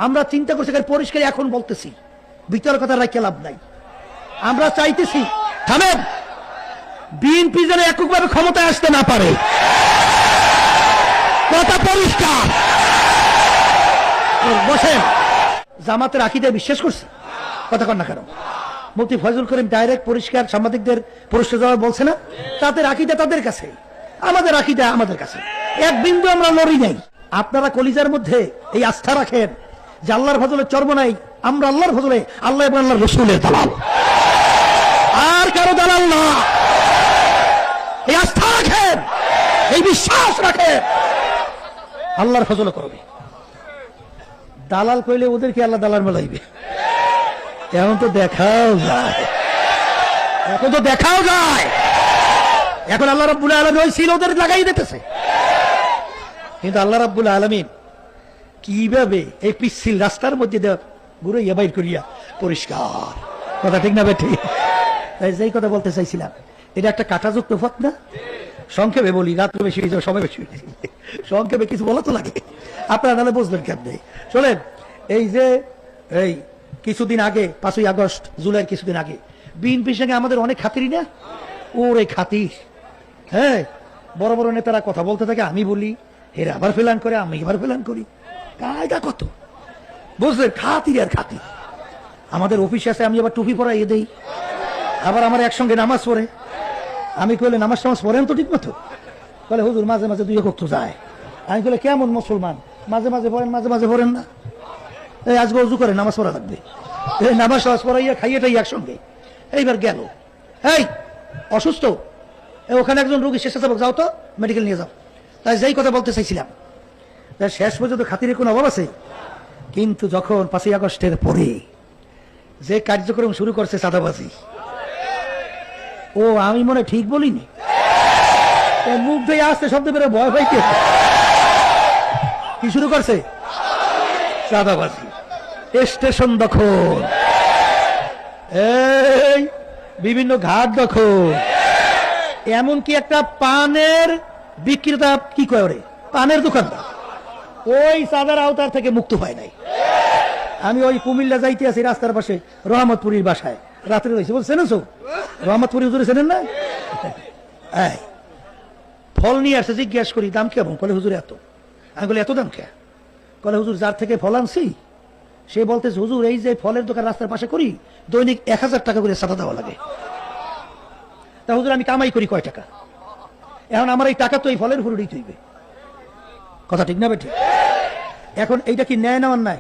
আমরা চিন্তা করছি পরিষ্কার এখন বলতেছি, ভিতর কথা রাখতে লাভ নাই। আমরা চাইতেছি থামেন, বিএনপি যেন এককভাবে ক্ষমতায় আসতে না পারে, কথা পরিষ্কার। বসেন, জামাতের আকীদা বিশ্বাস করছে, কথা কন না কেন? মুফতি ফয়জুল করিম ডাইরেক্ট পরিষ্কার সাংবাদিকদের প্রশ্ন জবাব বলছে না, তাদের আকীদা তাদের কাছে, আমাদের আকীদা আমাদের কাছে, এক বিন্দু আমরা লড়ি নাই। আপনারা কলিজার মধ্যে এই আস্থা রাখেন যে আল্লাহর ফজলে চর্ম নাই, আমরা আল্লাহর ফজলে আল্লাহ এবং আল্লাহর রাসূলের দালাল, আর কারো দালাল না। এই আস্থা রাখেন, এই বিশ্বাস রাখেন, আল্লাহর ফজলে করবে। দালাল কইলে ওদেরকে আল্লাহ দালাল মেলাইবে, এখন তো দেখাও যায়, এখন তো দেখাও যায়। এখন আল্লাহ রাব্বুল আলামিন ওই ছিল ওদের লাগাই দিতেছে, কিন্তু আল্লাহ রাব্বুল আলামিন কিভাবে এই পিচ্ছিল রাস্তার মধ্যে ঘুরাইয়া বাইর করিয়া পরিষ্কার, কথা ঠিক না বেঠি? তাই যেই কথা বলতে চাইছিলাম, এটা একটা কাঁটাযুক্ত পথ না? সংক্ষেপে বলি, রাত্রে বেশি হয়ে যাবে, সময় বেশি হয়ে যাবে, সংক্ষেপে কিছু বলা তো লাগে, আপনারা নাহলে বুঝবেন কেমনে। শোনেন, এই যে এই কিছুদিন আগে 5ই আগস্ট, জুলাইয়ের কিছুদিন আগে বিএনপির সঙ্গে আমাদের অনেক খাতির না, ওরে খাতির। হ্যাঁ, বড় বড় নেতারা কথা বলতে থাকে, আমি বলি, এরা আবার ফেলান করে, আমি আবার ফেলান করি, কায়দা কত বুঝলেন? খাতির আর খাতির। আমাদের অফিসে আছে, আমি আবার টুপি পরাইয়ে দেই, আবার আমার একসঙ্গে নামাজ পড়ে। আমি কইলে নামাজ টামাজ পড়েন তো ঠিক মতো? বলে হুজুর মাঝে মাঝে দুই একটু যায়। আমি কইলে কেমন মুসলমান, মাঝে মাঝে পড়েন, মাঝে মাঝে পড়েন না? এই আজকে অজু করে নামাজ পড়া লাগবে, এই নামাজ টামাজ পড়াইয়া খাইয়েটাই একসঙ্গে। এইবার গেল, এই অসুস্থ, ওখানে একজন রোগী স্বেচ্ছাসেবক, যাও তো মেডিকেল নিয়ে যাও। তাই যেই কথা বলতে চাইছিলাম, তাই শেষ পর্যন্ত খাতিরের কোনো অভাব আছে? কিন্তু যখন 5ই আগস্টের পরে যে কার্যক্রম শুরু করছে চাঁদাবাজি, ও আমি মনে ঠিক বলিনি, মুখ দিয়ে আসতে শব্দ বেরো, ভয় পাইতে কি শুরু করছে? চাঁদাবাজি, স্টেশন দখল, এই বিভিন্ন ঘাট দখল, এমনকি একটা পানের বিক্রেতা, কি করে পানের দোকানদার, ওই চাঁদার আওতার থেকে মুক্ত হয় নাই। আমি ওই কুমিল্লা যাইতে আছি, রাস্তার পাশে রহমতপুরীর বাসায় রাত্রে রয়েছে, বলছেন রহমতপুরি হুজুরে চেনেন না? ফল নিয়ে আসছে, জিজ্ঞাসা করি দাম কেমন? বলে হুজুর এত। আমি বলি এত দাম কে? বলে হুজুর যার থেকে ফল আনছি সে বলতেছে, হুজুর এই যে ফলের দোকান রাস্তার পাশে করি, দৈনিক 1000 টাকা করে চাঁদা দেওয়া লাগে। তা হুজুর আমি কামাই করি কয় টাকা? এখন আমার এই টাকা তো এই ফলের উপর দিতে হইবে, কথা ঠিক না বেঠিক? এখন এইটা কি ন্যায় নেওয়ার নাই?